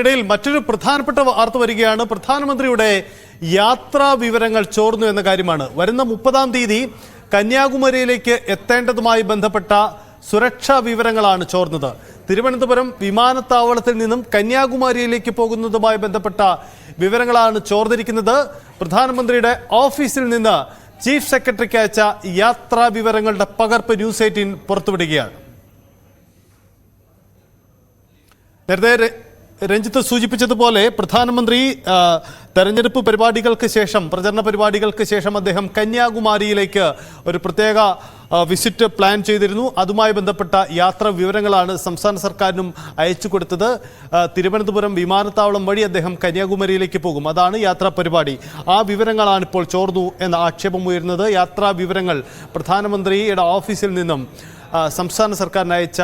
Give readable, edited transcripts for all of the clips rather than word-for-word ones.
ഇടയിൽ മറ്റൊരു പ്രധാനപ്പെട്ട വാർത്ത വരികയാണ്. പ്രധാനമന്ത്രിയുടെ യാത്രാ വിവരങ്ങൾ ചോർന്നു എന്ന കാര്യമാണ്. വരുന്ന 30-ാം തീയതി കന്യാകുമാരിയിലേക്ക് എത്തേണ്ടതുമായി ബന്ധപ്പെട്ട സുരക്ഷാ വിവരങ്ങളാണ് ചോർന്നത്. തിരുവനന്തപുരം വിമാനത്താവളത്തിൽ നിന്നും കന്യാകുമാരിയിലേക്ക് പോകുന്നതുമായി ബന്ധപ്പെട്ട വിവരങ്ങളാണ് ചോർന്നിരിക്കുന്നത്. പ്രധാനമന്ത്രിയുടെ ഓഫീസിൽ നിന്ന് ചീഫ് സെക്രട്ടറിക്ക് അയച്ച യാത്രാ വിവരങ്ങളുടെ പകർപ്പ് ന്യൂസ് 18 പുറത്തുവിടുകയാണ്. നേരത്തെ രഞ്ജിത്ത് സൂചിപ്പിച്ചതുപോലെ പ്രധാനമന്ത്രി തെരഞ്ഞെടുപ്പ് പരിപാടികൾക്ക് ശേഷം, പ്രചരണ പരിപാടികൾക്ക് ശേഷം അദ്ദേഹം കന്യാകുമാരിയിലേക്ക് ഒരു പ്രത്യേക വിസിറ്റ് പ്ലാൻ ചെയ്തിരുന്നു. അതുമായി ബന്ധപ്പെട്ട യാത്രാ വിവരങ്ങളാണ് സംസ്ഥാന സർക്കാരിനും അയച്ചു കൊടുത്തത്. തിരുവനന്തപുരം വിമാനത്താവളം വഴി അദ്ദേഹം കന്യാകുമാരിയിലേക്ക് പോകും. അതാണ് യാത്രാ പരിപാടി. ആ വിവരങ്ങളാണ് ഇപ്പോൾ ചോർന്നു എന്ന ആക്ഷേപം ഉയരുന്നത്. യാത്രാ വിവരങ്ങൾ പ്രധാനമന്ത്രിയുടെ ഓഫീസിൽ നിന്നും സംസ്ഥാന സർക്കാരിന് അയച്ച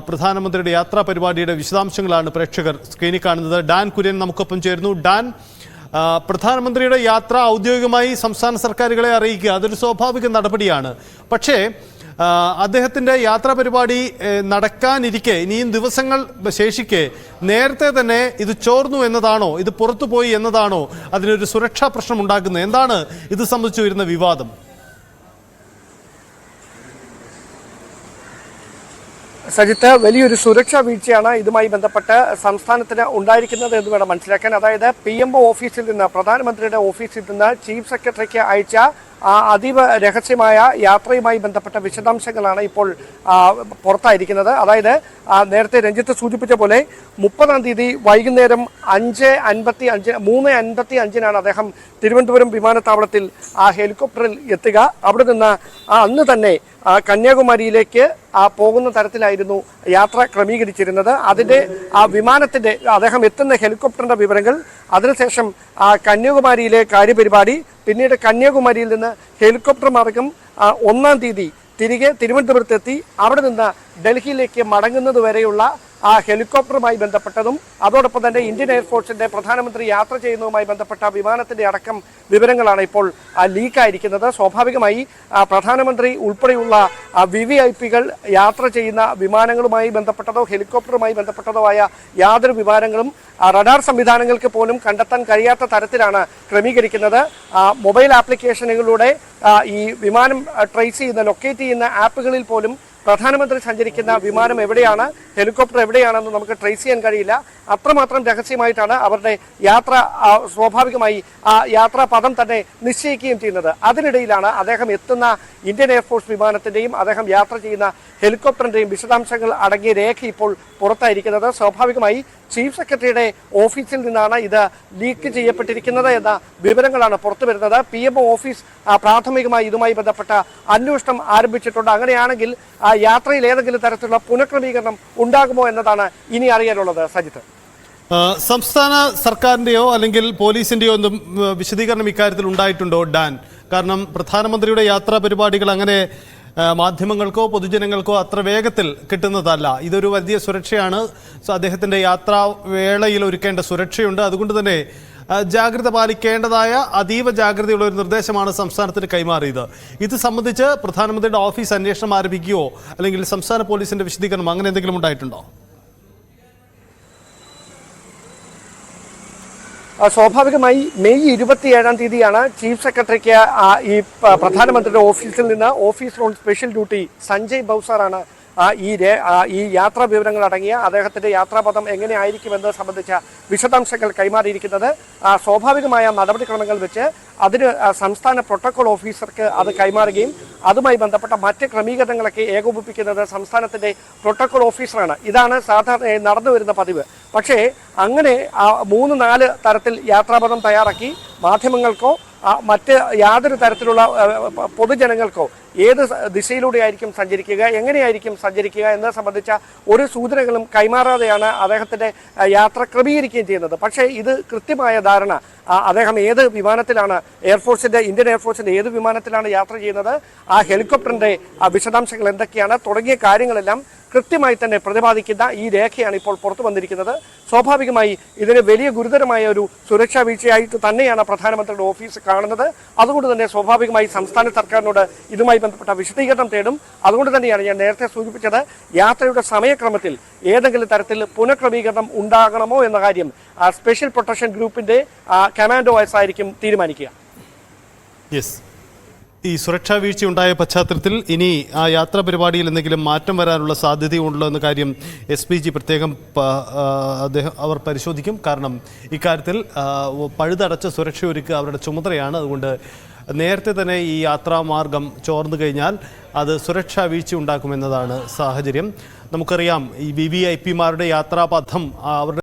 പ്രധാനമന്ത്രിയുടെ യാത്രാ പരിപാടിയുടെ വിശദാംശങ്ങളാണ് പ്രേക്ഷകർ സ്ക്രീനിൽ കാണുന്നത്. ഡാൻ കുര്യൻ നമുക്കൊപ്പം ചേരുന്നു. ഡാൻ, പ്രധാനമന്ത്രിയുടെ യാത്ര ഔദ്യോഗികമായി സംസ്ഥാന സർക്കാരുകളെ അറിയിക്കുക അതൊരു സ്വാഭാവിക നടപടിയാണ്. പക്ഷേ അദ്ദേഹത്തിൻ്റെ യാത്രാ പരിപാടി നടക്കാനിരിക്കെ, ഇനിയും ദിവസങ്ങൾ ശേഷിക്കെ, നേരത്തെ തന്നെ ഇത് ചോർന്നു എന്നതാണോ, ഇത് പുറത്തുപോയി എന്നതാണോ അതിനൊരു സുരക്ഷാ പ്രശ്നം ഉണ്ടാക്കുന്നത്? എന്താണ് ഇത് സംബന്ധിച്ച് വരുന്ന വിവാദം? സജിത്ത്, വലിയൊരു സുരക്ഷാ വീഴ്ചയാണ് ഇതുമായി ബന്ധപ്പെട്ട് സംസ്ഥാനത്തിന് ഉണ്ടായിരിക്കുന്നത് എന്ന് വേണം മനസ്സിലാക്കാൻ. അതായത് PMO ഓഫീസിൽ നിന്ന്, പ്രധാനമന്ത്രിയുടെ ഓഫീസിൽ നിന്ന് ചീഫ് സെക്രട്ടറിക്ക് അയച്ച അതീവ രഹസ്യമായ യാത്രയുമായി ബന്ധപ്പെട്ട വിശദാംശങ്ങളാണ് ഇപ്പോൾ പുറത്തായിരിക്കുന്നത്. അതായത് നേരത്തെ രഞ്ജിത്ത് സൂചിപ്പിച്ച പോലെ 30-ാം തീയതി വൈകുന്നേരം 3:55 അദ്ദേഹം തിരുവനന്തപുരം വിമാനത്താവളത്തിൽ ഹെലികോപ്റ്ററിൽ എത്തുക. അവിടെ നിന്ന് അന്ന് തന്നെ കന്യാകുമാരിയിലേക്ക് പോകുന്ന തരത്തിലായിരുന്നു യാത്ര ക്രമീകരിച്ചിരുന്നത്. അതിൻ്റെ വിമാനത്തിൻ്റെ, അദ്ദേഹം എത്തുന്ന ഹെലികോപ്റ്ററിൻ്റെ വിവരങ്ങൾ, അതിനുശേഷം കന്യാകുമാരിയിലെ കാര്യപരിപാടി, പിന്നീട് കന്യാകുമാരിയിൽ നിന്ന് ഹെലികോപ്റ്റർ മാർഗം 1-ാം തീയതി തിരികെ തിരുവനന്തപുരത്തെത്തി അവിടെ നിന്ന് ഡൽഹിയിലേക്ക് മടങ്ങുന്നത് വരെയുള്ള ഹെലികോപ്റ്ററുമായി ബന്ധപ്പെട്ടതും അതോടൊപ്പം തന്നെ ഇന്ത്യൻ എയർഫോഴ്സിന്റെ പ്രധാനമന്ത്രി യാത്ര ചെയ്യുന്നതുമായി ബന്ധപ്പെട്ട വിമാനത്തിന്റെ അടക്കം വിവരങ്ങളാണ് ഇപ്പോൾ ലീക്കായിരിക്കുന്നത്. സ്വാഭാവികമായി പ്രധാനമന്ത്രി ഉൾപ്പെടെയുള്ള VVIPകൾ യാത്ര ചെയ്യുന്ന വിമാനങ്ങളുമായി ബന്ധപ്പെട്ടതോ ഹെലികോപ്റ്ററുമായി ബന്ധപ്പെട്ടതോ ആയ യാതൊരു വിമാനങ്ങളും റഡാർ സംവിധാനങ്ങൾക്ക് പോലും കണ്ടെത്താൻ കഴിയാത്ത തരത്തിലാണ് ക്രമീകരിക്കുന്നത്. മൊബൈൽ ആപ്ലിക്കേഷനുകളിലൂടെ ഈ വിമാനം ട്രേസ് ചെയ്യുന്ന, ലൊക്കേറ്റ് ചെയ്യുന്ന ആപ്പുകളിൽ പോലും പ്രധാനമന്ത്രി സഞ്ചരിക്കുന്ന വിമാനം എവിടെയാണ്, ഹെലികോപ്റ്റർ എവിടെയാണെന്ന് നമുക്ക് ട്രേസ് ചെയ്യാൻ കഴിയില്ല. അത്രമാത്രം രഹസ്യമായിട്ടാണ് അവരുടെ യാത്ര, സ്വാഭാവികമായി യാത്രാ പദം തന്നെ നിശ്ചയിക്കുകയും ചെയ്യുന്നത്. അതിനിടയിലാണ് അദ്ദേഹം എത്തുന്ന ഇന്ത്യൻ എയർഫോഴ്സ് വിമാനത്തിൻ്റെയും അദ്ദേഹം യാത്ര ചെയ്യുന്ന ഹെലികോപ്റ്ററിൻ്റെയും വിശദാംശങ്ങൾ അടങ്ങിയ രേഖ ഇപ്പോൾ പുറത്തായിരിക്കുന്നത്. സ്വാഭാവികമായി ചീഫ് സെക്രട്ടറിയുടെ ഓഫീസിൽ നിന്നാണ് ഇത് ലീക്ക് ചെയ്യപ്പെട്ടിരിക്കുന്നത് എന്ന വിവരങ്ങളാണ് പുറത്തു വരുന്നത്. PMO ഓഫീസ് പ്രാഥമികമായി ഇതുമായി ബന്ധപ്പെട്ട അന്വേഷണം ആരംഭിച്ചിട്ടുണ്ട്. അങ്ങനെയാണെങ്കിൽ യാത്രയിൽ ഏതെങ്കിലും തരത്തിലുള്ള പുനഃക്രമീകരണം ഉണ്ടാകുമോ എന്നതാണ് ഇനി അറിയാനുള്ളത്. സജിത്ത്, സംസ്ഥാന സർക്കാരിൻ്റെയോ അല്ലെങ്കിൽ പോലീസിൻ്റെയോ ഒന്നും വിശദീകരണം ഇക്കാര്യത്തിൽ ഉണ്ടായിട്ടുണ്ടോ ഡാൻ? കാരണം പ്രധാനമന്ത്രിയുടെ യാത്രാ പരിപാടികൾ അങ്ങനെ മാധ്യമങ്ങൾക്കോ പൊതുജനങ്ങൾക്കോ അത്ര വേഗത്തിൽ കിട്ടുന്നതല്ല. ഇതൊരു വലിയ സുരക്ഷയാണ്. അദ്ദേഹത്തിൻ്റെ യാത്രാവേളയിൽ ഒരുക്കേണ്ട സുരക്ഷയുണ്ട്. അതുകൊണ്ട് തന്നെ ജാഗ്രത പാലിക്കേണ്ടതായ അതീവ ജാഗ്രതയുള്ള ഒരു നിർദ്ദേശമാണ് സംസ്ഥാനത്തിന് കൈമാറിയത്. ഇത് സംബന്ധിച്ച് പ്രധാനമന്ത്രിയുടെ ഓഫീസ് അന്വേഷണം ആരംഭിക്കുകയോ അല്ലെങ്കിൽ സംസ്ഥാന പോലീസിന്റെ വിശദീകരണം അങ്ങനെ എന്തെങ്കിലും ഉണ്ടായിട്ടുണ്ടോ? സ്വാഭാവികമായി മെയ് 27-ാം തീയതിയാണ് ചീഫ് സെക്രട്ടറിക്ക് ഈ പ്രധാനമന്ത്രിയുടെ ഓഫീസിൽ നിന്ന് officer on special duty Sanjay ബൗസാറാണ് ഈ യാത്രാ വിവരങ്ങൾ അടങ്ങിയ അദ്ദേഹത്തിന്റെ യാത്രാപഥം എങ്ങനെയായിരിക്കുമെന്ന് സംബന്ധിച്ച വിശദാംശങ്ങൾ കൈമാറിയിരിക്കുന്നത്. സ്വാഭാവികമായ നടപടിക്രമങ്ങൾ വെച്ച് അതിന് സംസ്ഥാന പ്രോട്ടോകോൾ ഓഫീസർക്ക് അത് കൈമാറുകയും അതുമായി ബന്ധപ്പെട്ട മറ്റ് ക്രമീകരണങ്ങളൊക്കെ ഏകോപിപ്പിക്കുന്നത് സംസ്ഥാനത്തിന്റെ പ്രോട്ടോകോൾ ഓഫീസറാണ്. ഇതാണ് സാധാരണ നടന്നു വരുന്ന പതിവ്. പക്ഷേ അങ്ങനെ 3-4 തരത്തിൽ യാത്രാപഥം തയ്യാറാക്കി മാധ്യമങ്ങൾക്കോ മറ്റ് യാതൊരു തരത്തിലുള്ള പൊതുജനങ്ങൾക്കോ ഏത് ദിശയിലൂടെയായിരിക്കും സഞ്ചരിക്കുക, എങ്ങനെയായിരിക്കും സഞ്ചരിക്കുക എന്നത് സംബന്ധിച്ച ഒരു സൂചനകളും കൈമാറാതെയാണ് അദ്ദേഹത്തിൻ്റെ യാത്ര ക്രമീകരിക്കുകയും ചെയ്യുന്നത്. പക്ഷേ ഇത് കൃത്യമായ ധാരണ അദ്ദേഹം ഏത് വിമാനത്തിലാണ് ഇന്ത്യൻ എയർഫോഴ്സിന്റെ ഏത് വിമാനത്തിലാണ് യാത്ര ചെയ്യുന്നത്, ആ ഹെലികോപ്റ്ററിന്റെ വിശദാംശങ്ങൾ എന്തൊക്കെയാണ് തുടങ്ങിയ കാര്യങ്ങളെല്ലാം കൃത്യമായി തന്നെ പ്രതിപാദിക്കുന്ന ഈ രേഖയാണ് ഇപ്പോൾ പുറത്തു വന്നിരിക്കുന്നത്. സ്വാഭാവികമായി ഇതിന് വലിയ ഗുരുതരമായ ഒരു സുരക്ഷാ വീഴ്ചയായിട്ട് തന്നെയാണ് പ്രധാനമന്ത്രിയുടെ ഓഫീസ് കാണുന്നത്. അതുകൊണ്ട് തന്നെ സ്വാഭാവികമായി സംസ്ഥാന സർക്കാരിനോട് ഇതുമായി ബന്ധപ്പെട്ട വിശദീകരണം തേടും. അതുകൊണ്ട് തന്നെയാണ് ഞാൻ നേരത്തെ സൂചിപ്പിച്ചത്, യാത്രയുടെ സമയക്രമത്തിൽ ഏതെങ്കിലും തരത്തിൽ പുനഃക്രമീകരണം ഉണ്ടാകണമോ എന്ന കാര്യം സ്പെഷ്യൽ പ്രൊട്ടക്ഷൻ ഗ്രൂപ്പിന്റെ കമാൻഡോ ആയിരിക്കും തീരുമാനിക്കുക. ഈ സുരക്ഷാ വീഴ്ച ഉണ്ടായ പശ്ചാത്തലത്തിൽ ഇനി ആ യാത്രാ പരിപാടിയിൽ എന്തെങ്കിലും മാറ്റം വരാനുള്ള സാധ്യതയുണ്ടോ എന്ന കാര്യം SPG പ്രത്യേകം അവർ പരിശോധിക്കും. കാരണം ഇക്കാര്യത്തിൽ പഴുതടച്ച സുരക്ഷ ഒരുക്കുക അവരുടെ ചുമതലയാണ്. അതുകൊണ്ട് നേരത്തെ തന്നെ ഈ യാത്രാമാർഗം ചോർന്നു കഴിഞ്ഞാൽ അത് സുരക്ഷാ വീഴ്ച ഉണ്ടാക്കുമെന്നതാണ് സാഹചര്യം. നമുക്കറിയാം ഈ VVIP മാരുടെ യാത്രാപഥം അവരുടെ